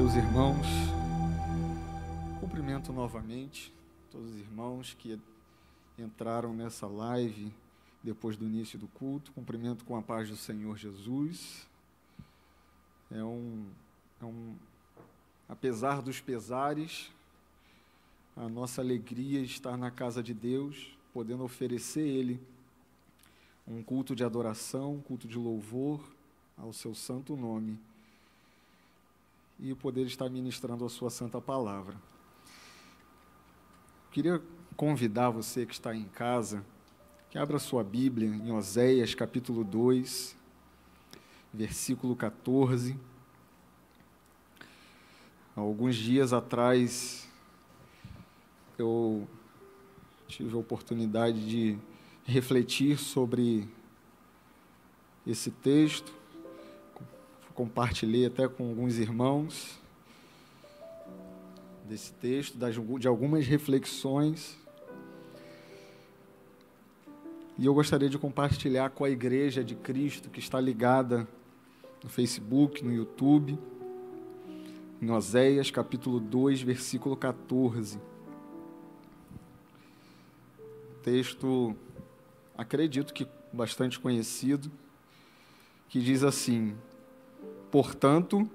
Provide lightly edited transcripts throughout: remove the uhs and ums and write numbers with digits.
Meus irmãos, cumprimento novamente todos os irmãos que entraram nessa live depois do início do culto. Cumprimento com a paz do Senhor Jesus. Apesar dos pesares, a nossa alegria é estar na casa de Deus, podendo oferecer Ele um culto de adoração, um culto de louvor ao seu santo nome, e poder estar ministrando a sua santa palavra. Queria convidar você que está em casa, que abra sua Bíblia em Oséias, capítulo 2, versículo 14. Há alguns dias atrás, eu tive a oportunidade de refletir sobre esse texto, compartilhei até com alguns irmãos desse texto, de algumas reflexões, e eu gostaria de compartilhar com a Igreja de Cristo, que está ligada no Facebook, no YouTube, em Oséias, capítulo 2, versículo 14. Texto, acredito que bastante conhecido, que diz assim: portanto,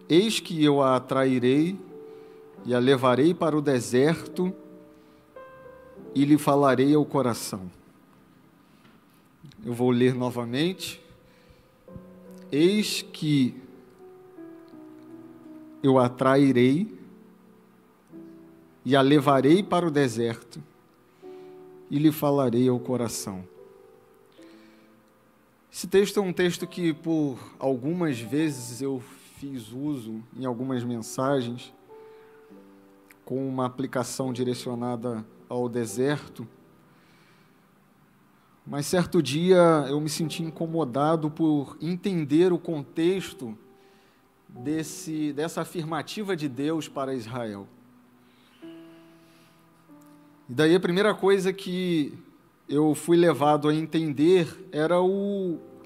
eis que eu a atrairei e a levarei para o deserto e lhe falarei ao coração. Eu vou ler novamente. Eis que eu a atrairei e a levarei para o deserto e lhe falarei ao coração. Esse texto é um texto que, por algumas vezes, eu fiz uso em algumas mensagens, com uma aplicação direcionada ao deserto, mas certo dia eu me senti incomodado por entender o contexto dessa afirmativa de Deus para Israel. E daí a primeira coisa que eu fui levado a entender era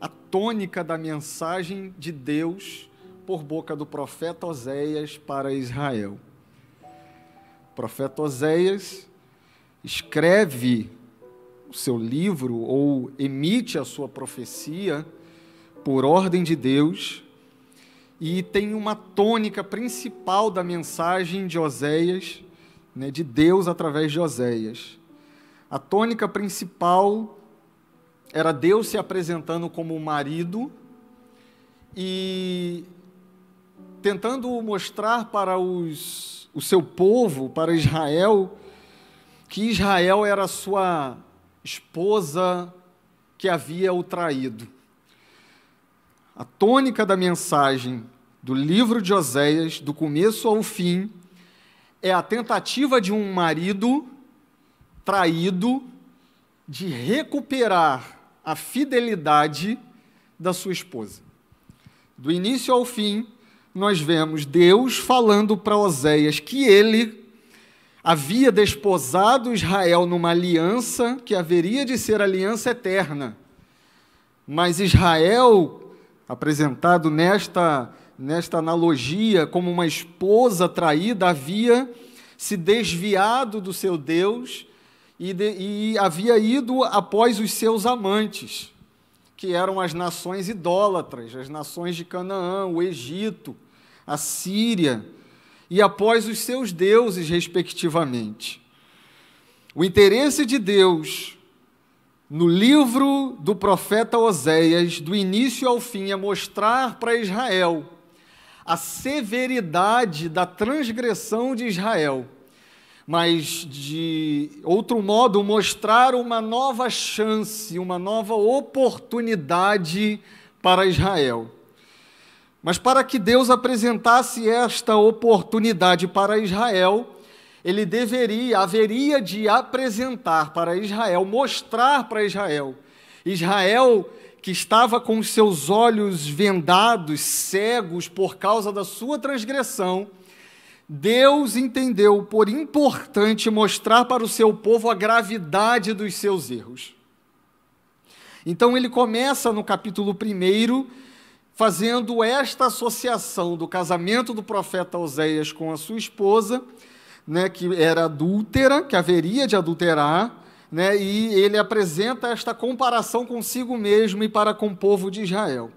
a tônica da mensagem de Deus por boca do profeta Oséias para Israel. O profeta Oséias escreve o seu livro ou emite a sua profecia por ordem de Deus, e tem uma tônica principal da mensagem de Oséias, de Deus através de Oséias. A tônica principal era Deus se apresentando como marido e tentando mostrar para o seu povo, para Israel, que Israel era a sua esposa que havia o traído. A tônica da mensagem do livro de Oséias, do começo ao fim, é a tentativa de um marido traído de recuperar a fidelidade da sua esposa. Do início ao fim, nós vemos Deus falando para Oséias que ele havia desposado Israel numa aliança que haveria de ser aliança eterna. Mas Israel, apresentado nesta analogia como uma esposa traída, havia se desviado do seu Deus e havia ido após os seus amantes, que eram as nações idólatras, as nações de Canaã, o Egito, a Síria, e após os seus deuses, respectivamente. O interesse de Deus no livro do profeta Oséias, do início ao fim, é mostrar para Israel a severidade da transgressão de Israel, mas, de outro modo, mostrar uma nova chance, uma nova oportunidade para Israel. Mas para que Deus apresentasse esta oportunidade para Israel, ele haveria de apresentar para Israel, mostrar para Israel, que estava com os seus olhos vendados, cegos por causa da sua transgressão, Deus entendeu por importante mostrar para o seu povo a gravidade dos seus erros. Então ele começa no capítulo 1 fazendo esta associação do casamento do profeta Oséias com a sua esposa, né, que era adúltera, que haveria de adulterar, né, e ele apresenta esta comparação consigo mesmo e para com o povo de Israel.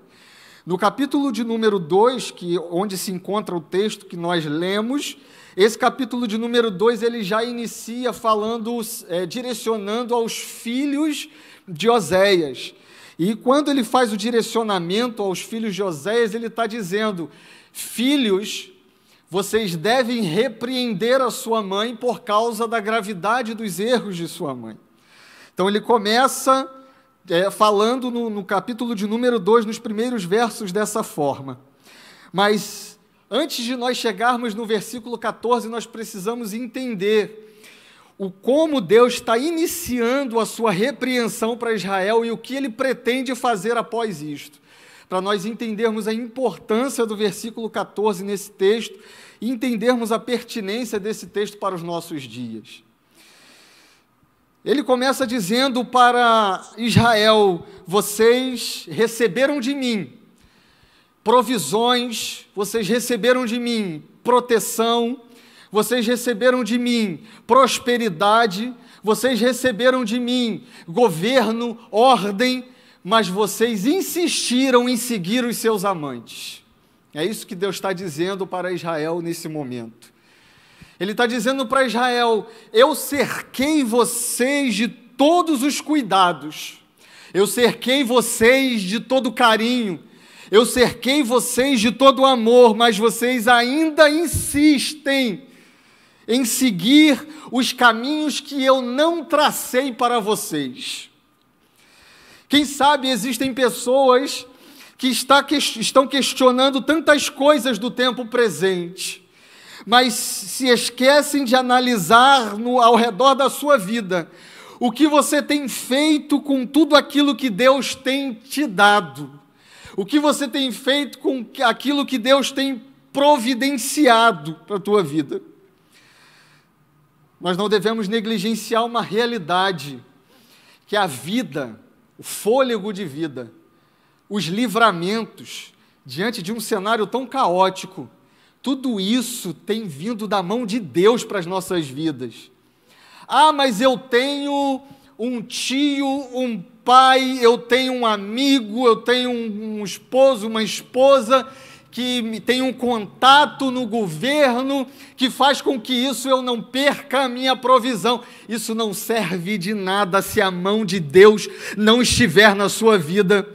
No capítulo de número 2, onde se encontra o texto que nós lemos, esse capítulo de número 2, ele já inicia falando, direcionando aos filhos de Oséias. E quando ele faz o direcionamento aos filhos de Oséias, ele está dizendo: filhos, vocês devem repreender a sua mãe por causa da gravidade dos erros de sua mãe. Então ele começa falando no capítulo de número 2, nos primeiros versos, dessa forma. Mas antes de nós chegarmos no versículo 14, nós precisamos entender como Deus está iniciando a sua repreensão para Israel e o que ele pretende fazer após isto, para nós entendermos a importância do versículo 14 nesse texto e entendermos a pertinência desse texto para os nossos dias. Ele começa dizendo para Israel: vocês receberam de mim provisões, vocês receberam de mim proteção, vocês receberam de mim prosperidade, vocês receberam de mim governo, ordem, mas vocês insistiram em seguir os seus amantes. É isso que Deus está dizendo para Israel nesse momento. Ele está dizendo para Israel: eu cerquei vocês de todos os cuidados, eu cerquei vocês de todo carinho, eu cerquei vocês de todo amor, mas vocês ainda insistem em seguir os caminhos que eu não tracei para vocês. Quem sabe existem pessoas que estão questionando tantas coisas do tempo presente, mas se esquecem de analisar ao redor da sua vida o que você tem feito com tudo aquilo que Deus tem te dado, o que você tem feito com aquilo que Deus tem providenciado para a tua vida. Nós não devemos negligenciar uma realidade, que a vida, o fôlego de vida, os livramentos, diante de um cenário tão caótico, tudo isso tem vindo da mão de Deus para as nossas vidas. Ah, mas eu tenho um tio, um pai, eu tenho um amigo, eu tenho um esposo, uma esposa que tem um contato no governo que faz com que isso eu não perca a minha provisão. Isso não serve de nada se a mão de Deus não estiver na sua vida.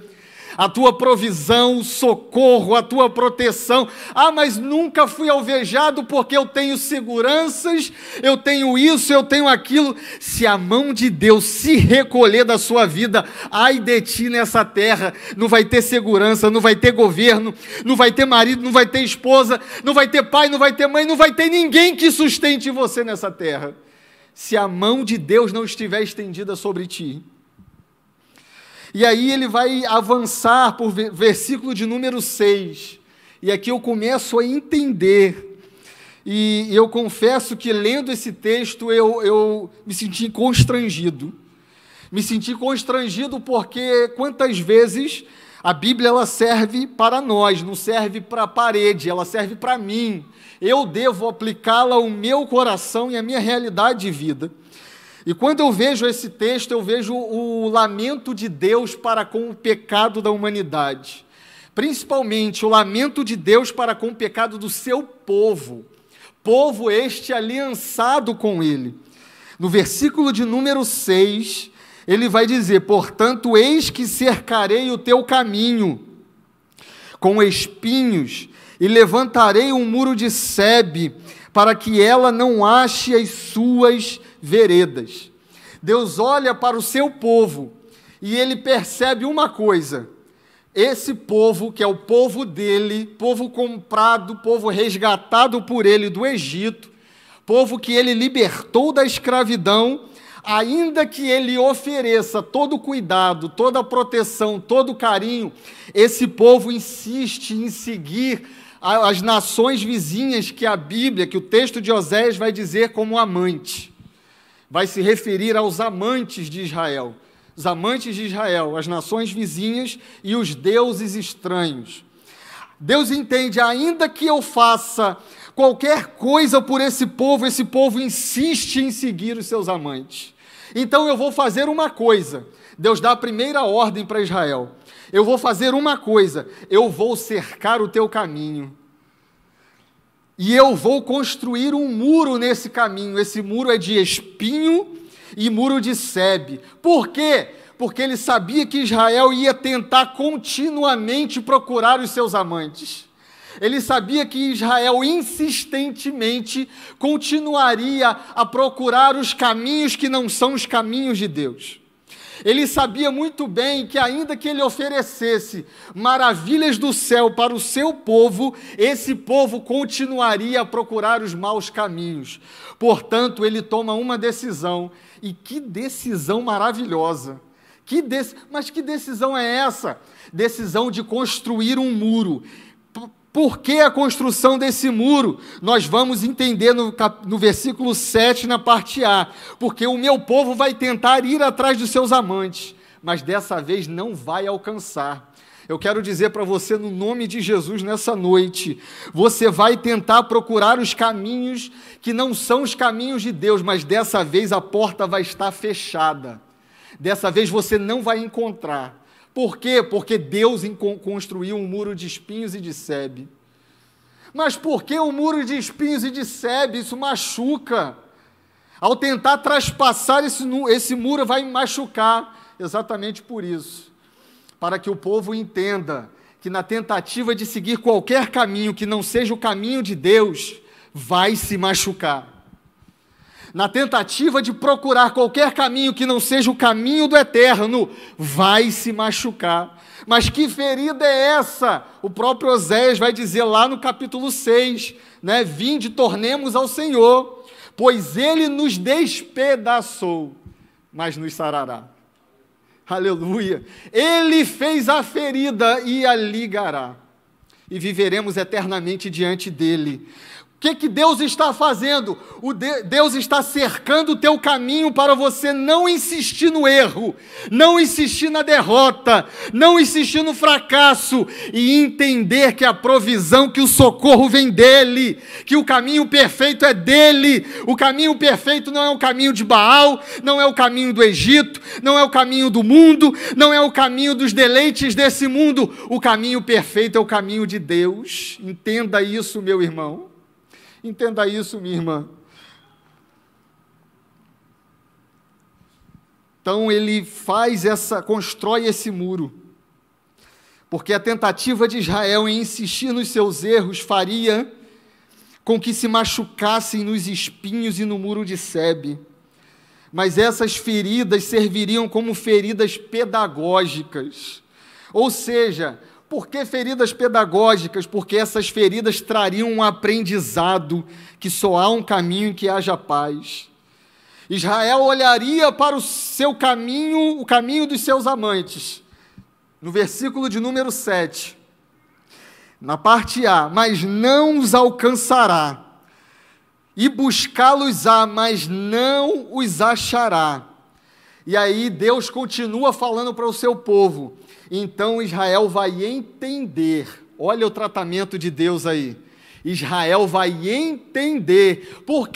A tua provisão, o socorro, a tua proteção. Ah, mas nunca fui alvejado porque eu tenho seguranças, eu tenho isso, eu tenho aquilo. Se a mão de Deus se recolher da sua vida, ai de ti nessa terra, não vai ter segurança, não vai ter governo, não vai ter marido, não vai ter esposa, não vai ter pai, não vai ter mãe, não vai ter ninguém que sustente você nessa terra, se a mão de Deus não estiver estendida sobre ti. E aí ele vai avançar por versículo de número 6, e aqui eu começo a entender, e eu confesso que lendo esse texto eu me senti constrangido porque quantas vezes a Bíblia ela serve para nós, não serve para a parede, ela serve para mim, eu devo aplicá-la ao meu coração e à minha realidade de vida. E quando eu vejo esse texto, eu vejo o lamento de Deus para com o pecado da humanidade. Principalmente o lamento de Deus para com o pecado do seu povo. Povo este aliançado com ele. No versículo de número 6, ele vai dizer: portanto, eis que cercarei o teu caminho com espinhos e levantarei um muro de sebe para que ela não ache as suas veredas. Deus olha para o seu povo e ele percebe uma coisa: esse povo, que é o povo dele, povo comprado, povo resgatado por ele do Egito, povo que ele libertou da escravidão, ainda que ele ofereça todo o cuidado, toda a proteção, todo o carinho, esse povo insiste em seguir as nações vizinhas que a Bíblia, que o texto de Oséias vai dizer como amante. Vai se referir aos amantes de Israel, os amantes de Israel, as nações vizinhas e os deuses estranhos. Deus entende, ainda que eu faça qualquer coisa por esse povo insiste em seguir os seus amantes. Então eu vou fazer uma coisa. Deus dá a primeira ordem para Israel. Eu vou fazer uma coisa, eu vou cercar o teu caminho. E eu vou construir um muro nesse caminho. Esse muro é de espinho e muro de sebe. Por quê? Porque ele sabia que Israel ia tentar continuamente procurar os seus amantes. Ele sabia que Israel insistentemente continuaria a procurar os caminhos que não são os caminhos de Deus. Ele sabia muito bem que ainda que ele oferecesse maravilhas do céu para o seu povo, esse povo continuaria a procurar os maus caminhos. Portanto, ele toma uma decisão, e que decisão maravilhosa! Mas que decisão é essa? Decisão de construir um muro. Por que a construção desse muro? Nós vamos entender no versículo 7, na parte A. Porque o meu povo vai tentar ir atrás dos seus amantes, mas dessa vez não vai alcançar. Eu quero dizer para você, no nome de Jesus, nessa noite, você vai tentar procurar os caminhos que não são os caminhos de Deus, mas dessa vez a porta vai estar fechada. Dessa vez você não vai encontrar. Por quê? Porque Deus construiu um muro de espinhos e de sebe. Mas por que o muro de espinhos e de sebe? Isso machuca. Ao tentar traspassar esse muro vai machucar. Exatamente por isso. Para que o povo entenda que na tentativa de seguir qualquer caminho que não seja o caminho de Deus, vai se machucar. Na tentativa de procurar qualquer caminho que não seja o caminho do eterno, vai se machucar. Mas que ferida é essa? O próprio Oséias vai dizer lá no capítulo 6, né? Vinde, tornemos ao Senhor, pois Ele nos despedaçou, mas nos sarará. Aleluia! Ele fez a ferida e a ligará, e viveremos eternamente diante dEle. O que Deus está fazendo? Deus está cercando o teu caminho para você não insistir no erro, não insistir na derrota, não insistir no fracasso e entender que a provisão, que o socorro vem dEle, que o caminho perfeito é dEle. O caminho perfeito não é o caminho de Baal, não é o caminho do Egito, não é o caminho do mundo, não é o caminho dos deleites desse mundo. O caminho perfeito é o caminho de Deus. Entenda isso, meu irmão. Entenda isso, minha irmã. Então ele constrói esse muro, porque a tentativa de Israel em insistir nos seus erros faria com que se machucassem nos espinhos e no muro de sebe. Mas essas feridas serviriam como feridas pedagógicas. Ou seja, por que feridas pedagógicas? Porque essas feridas trariam um aprendizado, que só há um caminho em que haja paz. Israel olharia para o seu caminho, o caminho dos seus amantes. No versículo de número 7, na parte A, mas não os alcançará. E buscá-los-á, mas não os achará. E aí Deus continua falando para o seu povo. Então Israel vai entender, olha o tratamento de Deus aí, Israel vai entender, por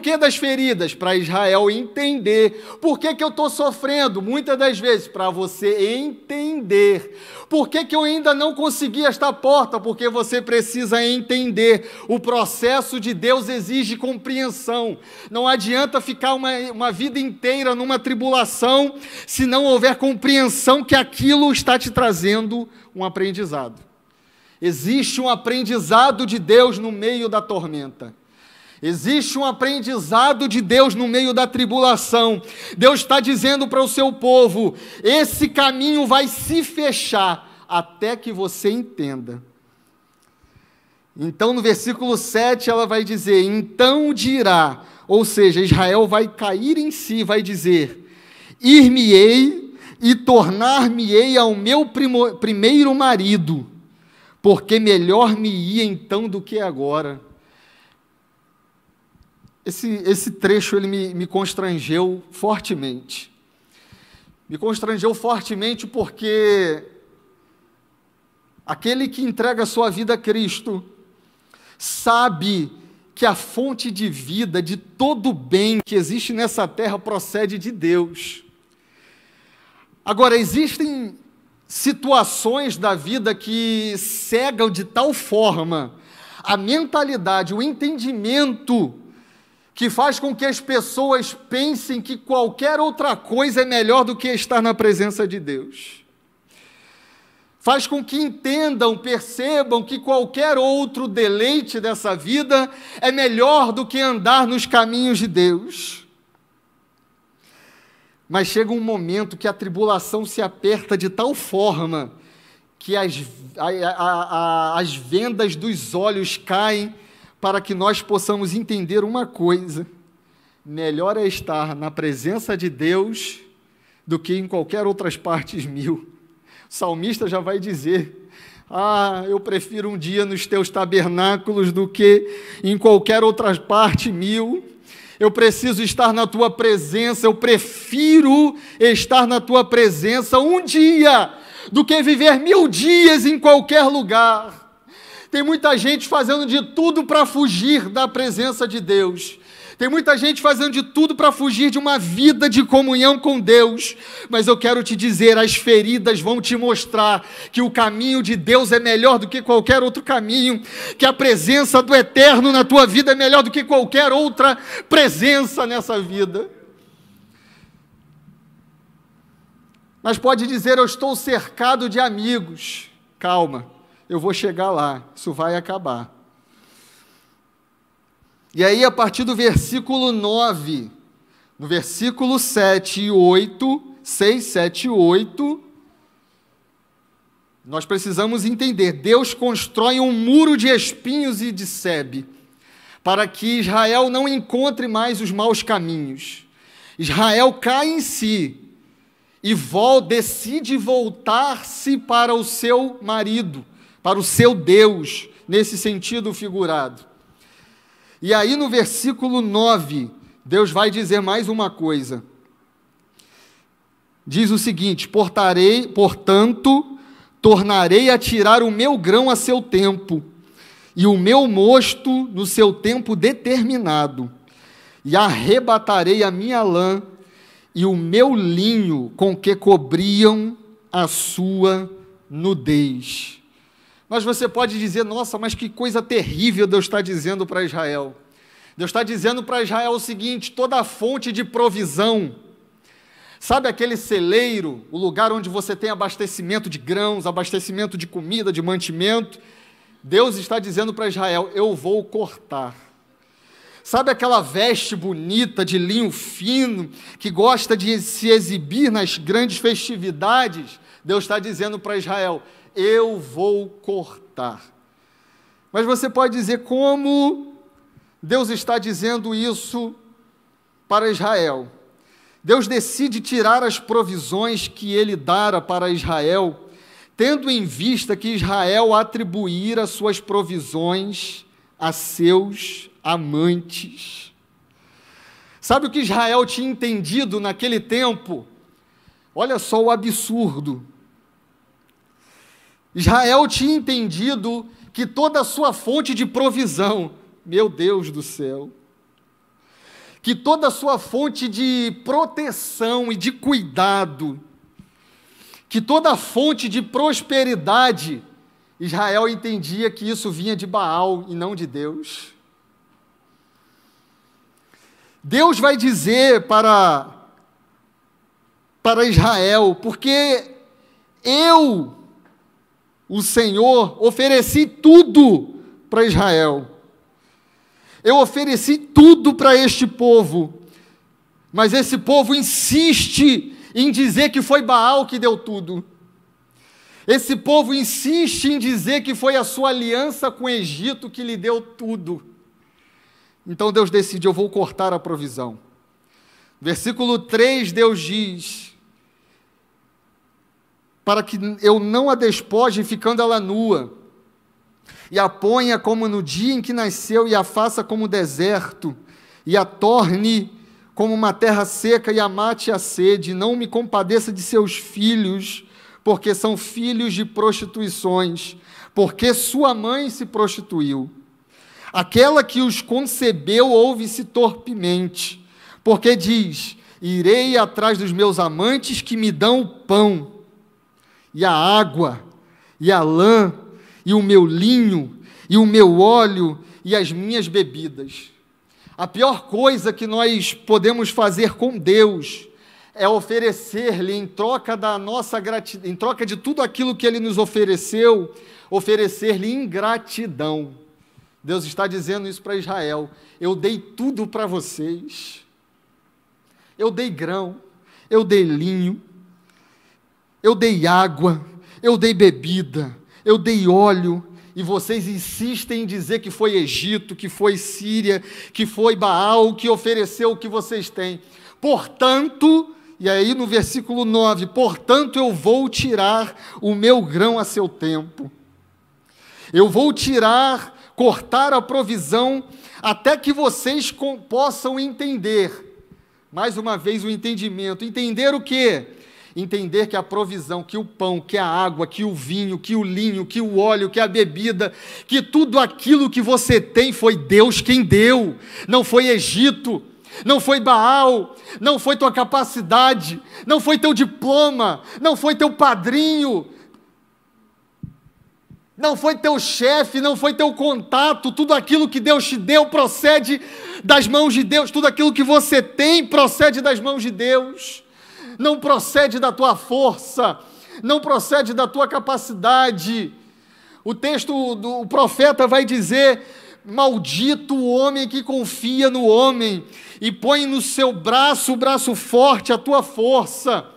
que das feridas? Para Israel entender, por que eu estou sofrendo? Muitas das vezes, para você entender, por que eu ainda não consegui esta porta? Porque você precisa entender, o processo de Deus exige compreensão, não adianta ficar uma vida inteira numa tribulação, se não houver compreensão que aquilo está te trazendo um aprendizado. Existe um aprendizado de Deus no meio da tormenta. Existe um aprendizado de Deus no meio da tribulação. Deus está dizendo para o seu povo, esse caminho vai se fechar até que você entenda. Então no versículo 7 ela vai dizer, então dirá, ou seja, Israel vai cair em si, vai dizer, ir-me-ei e tornar-me-ei ao meu primeiro marido, porque melhor me ia então do que agora. Esse trecho ele me constrangeu fortemente. Me constrangeu fortemente porque aquele que entrega a sua vida a Cristo, sabe que a fonte de vida, de todo o bem que existe nessa terra, procede de Deus. Agora, existem situações da vida que cegam de tal forma a mentalidade, o entendimento, que faz com que as pessoas pensem que qualquer outra coisa é melhor do que estar na presença de Deus. Faz com que entendam, percebam que qualquer outro deleite dessa vida é melhor do que andar nos caminhos de Deus. Mas chega um momento que a tribulação se aperta de tal forma que as vendas dos olhos caem para que nós possamos entender uma coisa: melhor é estar na presença de Deus do que em qualquer outras partes mil. O salmista já vai dizer: eu prefiro um dia nos teus tabernáculos do que em qualquer outra parte mil. Eu preciso estar na tua presença, eu prefiro estar na tua presença um dia do que viver 1000 dias em qualquer lugar. Tem muita gente fazendo de tudo para fugir da presença de Deus. Tem muita gente fazendo de tudo para fugir de uma vida de comunhão com Deus, mas eu quero te dizer, as feridas vão te mostrar que o caminho de Deus é melhor do que qualquer outro caminho, que a presença do Eterno na tua vida é melhor do que qualquer outra presença nessa vida. Mas pode dizer: eu estou cercado de amigos. Calma, eu vou chegar lá, isso vai acabar. E aí, a partir do versículo 9, no versículo 7 e 8, 6, 7 e 8, nós precisamos entender: Deus constrói um muro de espinhos e de sebe, para que Israel não encontre mais os maus caminhos. Israel cai em si e decide voltar-se para o seu marido, para o seu Deus, nesse sentido figurado. E aí no versículo 9, Deus vai dizer mais uma coisa. Diz o seguinte: portanto, tornarei a tirar o meu grão a seu tempo, e o meu mosto no seu tempo determinado, e arrebatarei a minha lã e o meu linho com que cobriam a sua nudez. Mas você pode dizer: nossa, mas que coisa terrível Deus está dizendo para Israel. Deus está dizendo para Israel o seguinte: toda a fonte de provisão, sabe aquele celeiro, o lugar onde você tem abastecimento de grãos, abastecimento de comida, de mantimento, Deus está dizendo para Israel: eu vou cortar. Sabe aquela veste bonita de linho fino, que gosta de se exibir nas grandes festividades? Deus está dizendo para Israel: eu vou cortar. Mas você pode dizer: como Deus está dizendo isso para Israel? Deus decide tirar as provisões que ele dara para Israel, tendo em vista que Israel atribuíra suas provisões a seus amantes. Sabe o que Israel tinha entendido naquele tempo? Olha só o absurdo. Israel tinha entendido que toda a sua fonte de provisão, meu Deus do céu, que toda a sua fonte de proteção e de cuidado, que toda a fonte de prosperidade, Israel entendia que isso vinha de Baal e não de Deus. Deus vai dizer para Israel: porque eu, o Senhor, ofereci tudo para Israel. Eu ofereci tudo para este povo, mas esse povo insiste em dizer que foi Baal que deu tudo. Esse povo insiste em dizer que foi a sua aliança com o Egito que lhe deu tudo. Então Deus decide: eu vou cortar a provisão. Versículo 3, Deus diz: para que eu não a despoje ficando ela nua, e a ponha como no dia em que nasceu, e a faça como deserto, e a torne como uma terra seca, e a mate a sede, não me compadeça de seus filhos, porque são filhos de prostituições, porque sua mãe se prostituiu. Aquela que os concebeu ouve-se torpemente, porque diz: irei atrás dos meus amantes que me dão o pão, e a água, e a lã, e o meu linho, e o meu óleo, e as minhas bebidas. A pior coisa que nós podemos fazer com Deus é oferecer-lhe, em troca da nossa gratidão, em troca de tudo aquilo que Ele nos ofereceu, oferecer-lhe ingratidão. Deus está dizendo isso para Israel: eu dei tudo para vocês, eu dei grão, eu dei linho, eu dei água, eu dei bebida, eu dei óleo, e vocês insistem em dizer que foi Egito, que foi Síria, que foi Baal, que ofereceu o que vocês têm. Portanto, e aí no versículo 9, portanto eu vou tirar o meu grão a seu tempo. Eu vou cortar a provisão, até que vocês possam entender. Mais uma vez o entendimento. Entender o quê? Entender que a provisão, que o pão, que a água, que o vinho, que o linho, que o óleo, que a bebida, que tudo aquilo que você tem foi Deus quem deu, não foi Egito, não foi Baal, não foi tua capacidade, não foi teu diploma, não foi teu padrinho, não foi teu chefe, não foi teu contato. Tudo aquilo que Deus te deu procede das mãos de Deus, tudo aquilo que você tem procede das mãos de Deus. Não procede da tua força, não procede da tua capacidade. O profeta vai dizer: maldito o homem que confia no homem e põe no seu braço, o braço forte, a tua força.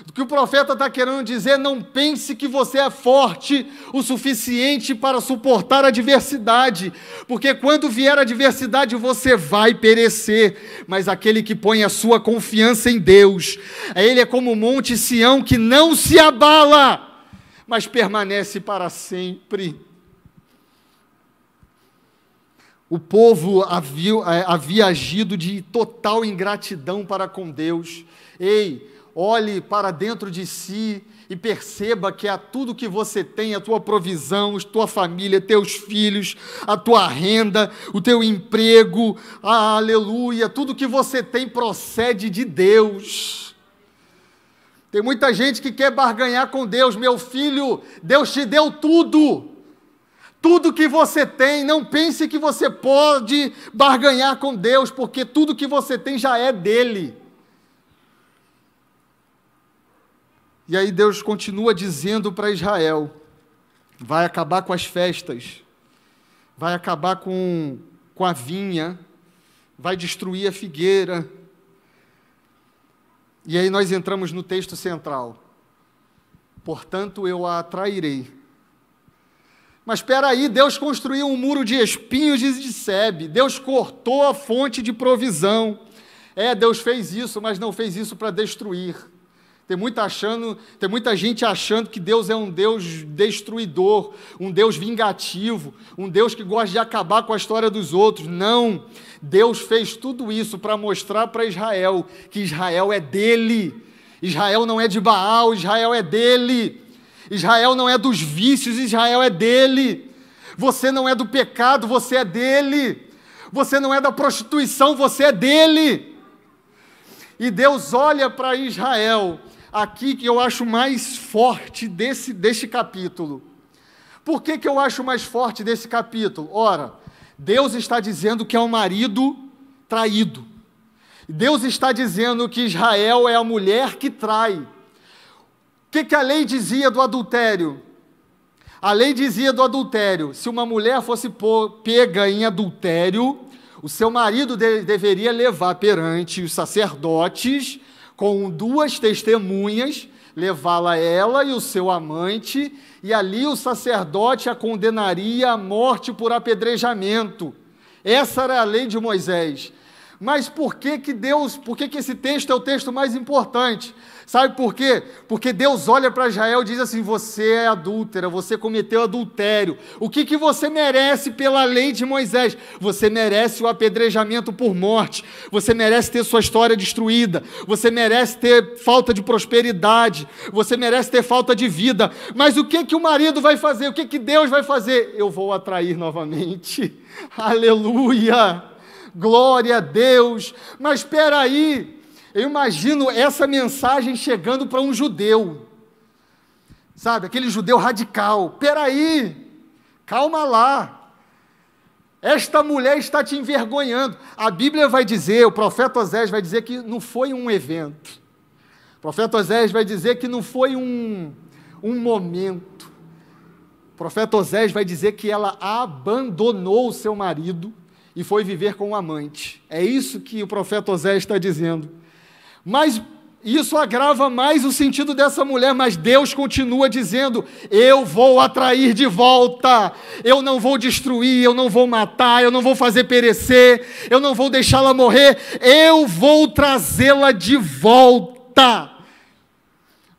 O que o profeta está querendo dizer: não pense que você é forte o suficiente para suportar a adversidade, porque quando vier a adversidade você vai perecer, mas aquele que põe a sua confiança em Deus, ele é como o monte Sião que não se abala, mas permanece para sempre. O povo havia agido de total ingratidão para com Deus. Ei, olhe para dentro de si e perceba que tudo que você tem, a tua provisão, a tua família, teus filhos, a tua renda, o teu emprego, aleluia, tudo que você tem procede de Deus. Tem muita gente que quer barganhar com Deus. Meu filho, Deus te deu tudo. Tudo que você tem, não pense que você pode barganhar com Deus, porque tudo que você tem já é dele. E aí Deus continua dizendo para Israel: vai acabar com as festas, vai acabar com a vinha, vai destruir a figueira. E aí nós entramos no texto central. Portanto, eu a atrairei. Mas espera aí, Deus construiu um muro de espinhos e de sebe. Deus cortou a fonte de provisão. Deus fez isso, mas não fez isso para destruir. Tem muita gente achando que Deus é um Deus destruidor, um Deus vingativo, um Deus que gosta de acabar com a história dos outros. Não, Deus fez tudo isso para mostrar para Israel que Israel é dele. Israel não é de Baal, Israel é dele. Israel não é dos vícios, Israel é dele. Você não é do pecado, você é dele. Você não é da prostituição, você é dele. E Deus olha para Israel, aqui que eu acho mais forte deste capítulo. Por que eu acho mais forte desse capítulo? Ora, Deus está dizendo que é um marido traído. Deus está dizendo que Israel é a mulher que trai. O que a lei dizia do adultério? A lei dizia do adultério: se uma mulher fosse pega em adultério, o seu marido deveria levar perante os sacerdotes, com 2 testemunhas, levá-la ela e o seu amante, e ali o sacerdote a condenaria à morte por apedrejamento. Essa era a lei de Moisés. Mas por que esse texto é o texto mais importante? Sabe por quê? Porque Deus olha para Israel e diz assim: você é adúltera, você cometeu adultério. O que você merece pela lei de Moisés? Você merece o apedrejamento por morte, você merece ter sua história destruída, você merece ter falta de prosperidade, você merece ter falta de vida. Mas o que o marido vai fazer? O que Deus vai fazer? Eu vou atrair novamente. Aleluia! Glória a Deus. Mas espera aí, eu imagino essa mensagem chegando para um judeu, sabe, aquele judeu radical. Espera aí, calma lá, esta mulher está te envergonhando. A Bíblia vai dizer, o profeta Osés vai dizer que não foi um evento, o profeta Osés vai dizer que não foi um momento, o profeta Osés vai dizer que ela abandonou o seu marido e foi viver com um amante. É isso que o profeta Osés está dizendo. Mas isso agrava mais o sentido dessa mulher, mas Deus continua dizendo: eu vou atrair de volta, eu não vou destruir, eu não vou matar, eu não vou fazer perecer, eu não vou deixá-la morrer, eu vou trazê-la de volta.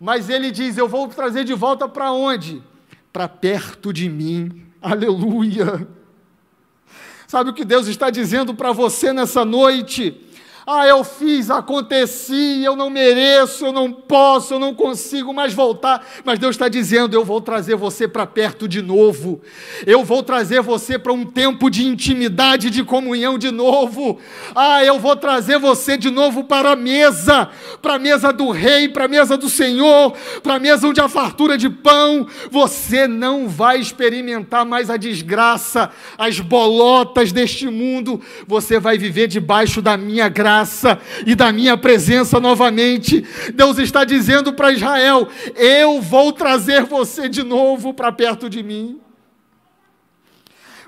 Mas ele diz: eu vou trazer de volta para onde? Para perto de mim. Aleluia! Sabe o que Deus está dizendo para você nessa noite? Eu fiz, aconteci, eu não mereço, eu não posso, eu não consigo mais voltar. Mas Deus está dizendo: eu vou trazer você para perto de novo. Eu vou trazer você para um tempo de intimidade, de comunhão de novo. Eu vou trazer você de novo para a mesa do rei, para a mesa do Senhor, para a mesa onde há fartura de pão. Você não vai experimentar mais a desgraça, as bolotas deste mundo. Você vai viver debaixo da minha graça e da minha presença novamente. Deus está dizendo para Israel: eu vou trazer você de novo para perto de mim.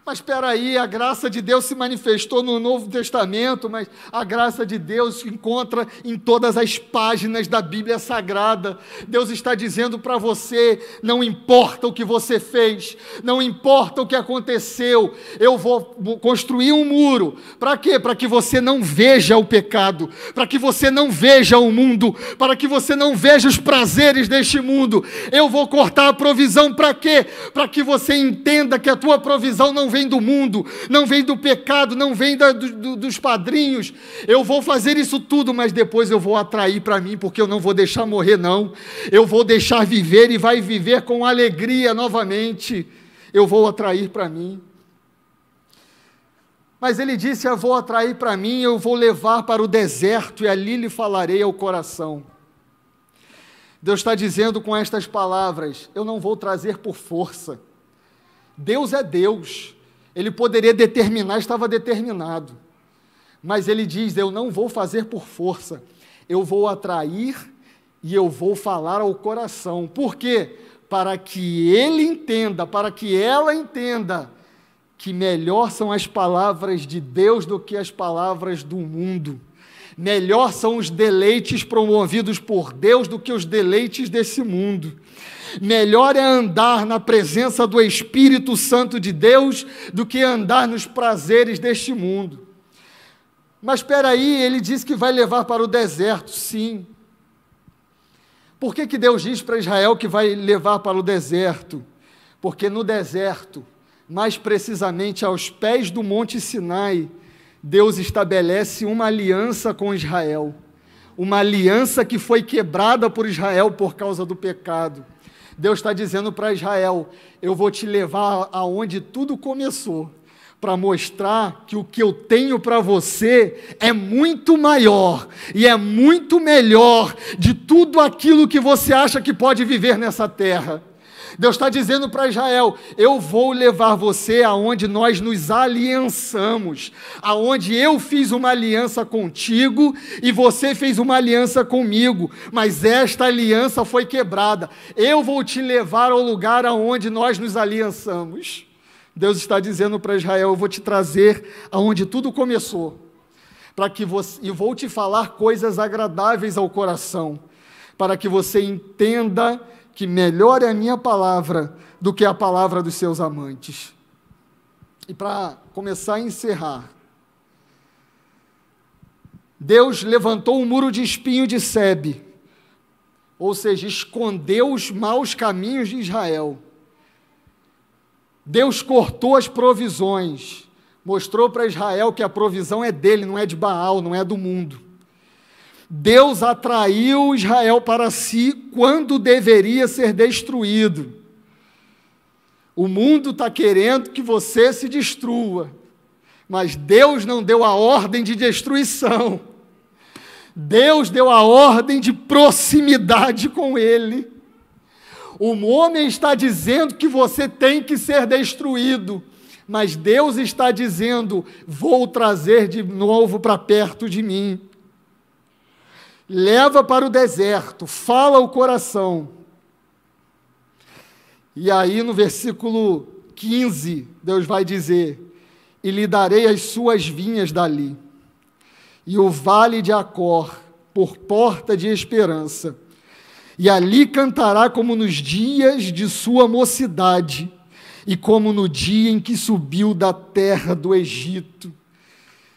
Mas espera aí, a graça de Deus se manifestou no Novo Testamento, mas a graça de Deus se encontra em todas as páginas da Bíblia Sagrada. Deus está dizendo para você: não importa o que você fez, não importa o que aconteceu, eu vou construir um muro. Para quê? Para que você não veja o pecado, para que você não veja o mundo, para que você não veja os prazeres deste mundo. Eu vou cortar a provisão. Para quê? Para que você entenda que a tua provisão não vem do mundo, não vem do pecado, não vem dos padrinhos. Eu vou fazer isso tudo, mas depois eu vou atrair para mim, porque eu não vou deixar morrer, não. Eu vou deixar viver, e vai viver com alegria novamente. Eu vou atrair para mim. Mas ele disse: eu vou atrair para mim, eu vou levar para o deserto, e ali lhe falarei ao coração. Deus está dizendo com estas palavras: eu não vou trazer por força. Deus é Deus. Ele poderia determinar, estava determinado. Mas ele diz: eu não vou fazer por força. Eu vou atrair e eu vou falar ao coração. Por quê? Para que ele entenda, para que ela entenda que melhor são as palavras de Deus do que as palavras do mundo. Melhor são os deleites promovidos por Deus do que os deleites desse mundo. Melhor é andar na presença do Espírito Santo de Deus do que andar nos prazeres deste mundo. Mas espera aí, ele diz que vai levar para o deserto, sim. Por que Deus diz para Israel que vai levar para o deserto? Porque no deserto, mais precisamente aos pés do Monte Sinai, Deus estabelece uma aliança com Israel. Uma aliança que foi quebrada por Israel por causa do pecado. Deus está dizendo para Israel: eu vou te levar aonde tudo começou, para mostrar que o que eu tenho para você é muito maior e é muito melhor de tudo aquilo que você acha que pode viver nessa terra. Deus está dizendo para Israel: eu vou levar você aonde nós nos aliançamos, aonde eu fiz uma aliança contigo e você fez uma aliança comigo, mas esta aliança foi quebrada. Eu vou te levar ao lugar aonde nós nos aliançamos. Deus está dizendo para Israel: eu vou te trazer aonde tudo começou, para que você, e vou te falar coisas agradáveis ao coração, para que você entenda que melhor é a minha palavra do que a palavra dos seus amantes. E para começar a encerrar, Deus levantou um muro de espinho de Sebe, ou seja, escondeu os maus caminhos de Israel. Deus cortou as provisões, mostrou para Israel que a provisão é dele, não é de Baal, não é do mundo. Deus atraiu Israel para si quando deveria ser destruído. O mundo está querendo que você se destrua, mas Deus não deu a ordem de destruição. Deus deu a ordem de proximidade com ele. O homem está dizendo que você tem que ser destruído, mas Deus está dizendo: vou trazer de novo para perto de mim. Leva para o deserto, fala o coração. E aí no versículo 15, Deus vai dizer: e lhe darei as suas vinhas dali, e o vale de Acor por porta de esperança, e ali cantará como nos dias de sua mocidade, e como no dia em que subiu da terra do Egito.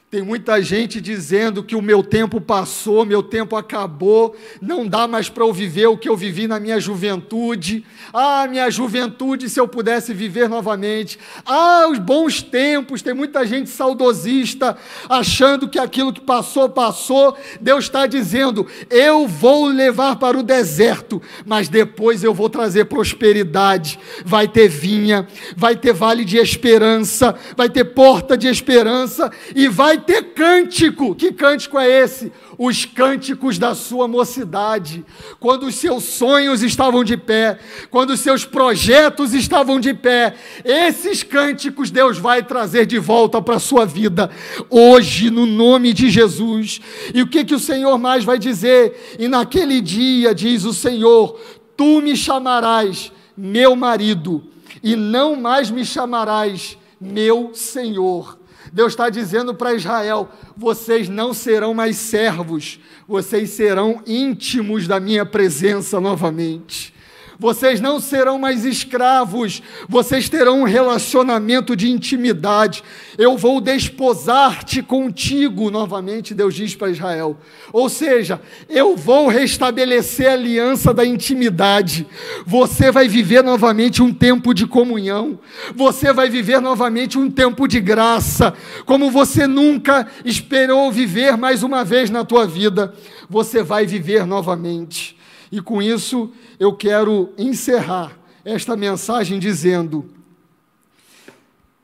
Tem muita gente dizendo que o meu tempo passou, meu tempo acabou, não dá mais para eu viver o que eu vivi na minha juventude. Ah, minha juventude, se eu pudesse viver novamente. Ah, os bons tempos. Tem muita gente saudosista, achando que aquilo que passou, passou. Deus está dizendo: eu vou levar para o deserto, mas depois eu vou trazer prosperidade. Vai ter vinha, vai ter vale de esperança, vai ter porta de esperança, e vai ter cântico. Que cântico é esse? Os cânticos da sua mocidade, quando os seus sonhos estavam de pé, quando os seus projetos estavam de pé. Esses cânticos Deus vai trazer de volta para a sua vida, hoje, no nome de Jesus. E o que o Senhor mais vai dizer? E naquele dia, diz o Senhor, tu me chamarás meu marido, e não mais me chamarás meu Senhor. Deus está dizendo para Israel: vocês não serão mais servos, vocês serão íntimos da minha presença novamente. Vocês não serão mais escravos, vocês terão um relacionamento de intimidade. Eu vou desposar-te contigo novamente, Deus diz para Israel. Ou seja, eu vou restabelecer a aliança da intimidade. Você vai viver novamente um tempo de comunhão. Você vai viver novamente um tempo de graça, como você nunca esperou viver mais uma vez na tua vida. Você vai viver novamente. E com isso, eu quero encerrar esta mensagem dizendo: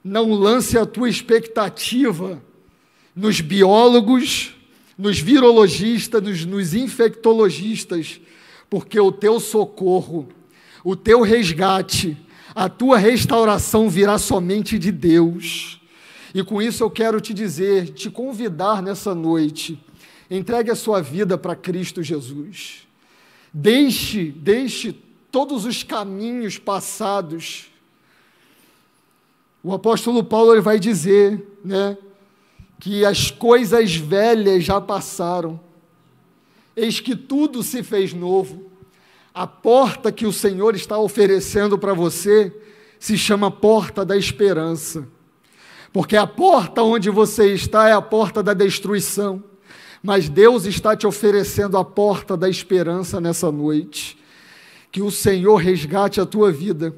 não lance a tua expectativa nos biólogos, nos virologistas, nos infectologistas, porque o teu socorro, o teu resgate, a tua restauração virá somente de Deus. E com isso eu quero te dizer, te convidar nessa noite: entregue a sua vida para Cristo Jesus. Deixe todos os caminhos passados. O apóstolo Paulo ele vai dizer, que as coisas velhas já passaram, eis que tudo se fez novo. A porta que o Senhor está oferecendo para você se chama porta da esperança, porque a porta onde você está é a porta da destruição. Mas Deus está te oferecendo a porta da esperança nessa noite. Que o Senhor resgate a tua vida,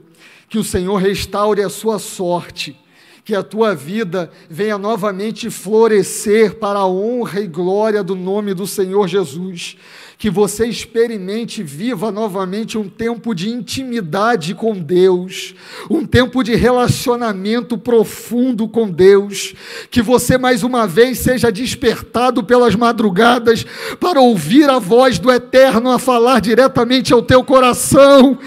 que o Senhor restaure a sua sorte, que a tua vida venha novamente florescer para a honra e glória do nome do Senhor Jesus. Que você experimente, viva novamente um tempo de intimidade com Deus, um tempo de relacionamento profundo com Deus, que você mais uma vez seja despertado pelas madrugadas para ouvir a voz do Eterno a falar diretamente ao teu coração,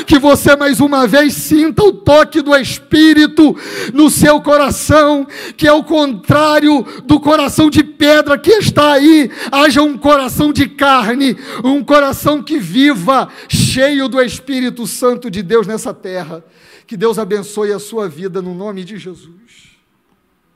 que você mais uma vez sinta o toque do Espírito no seu coração, que ao contrário do coração de pedra que está aí, haja um coração de carne, um coração que viva, cheio do Espírito Santo de Deus nessa terra. Que Deus abençoe a sua vida no nome de Jesus.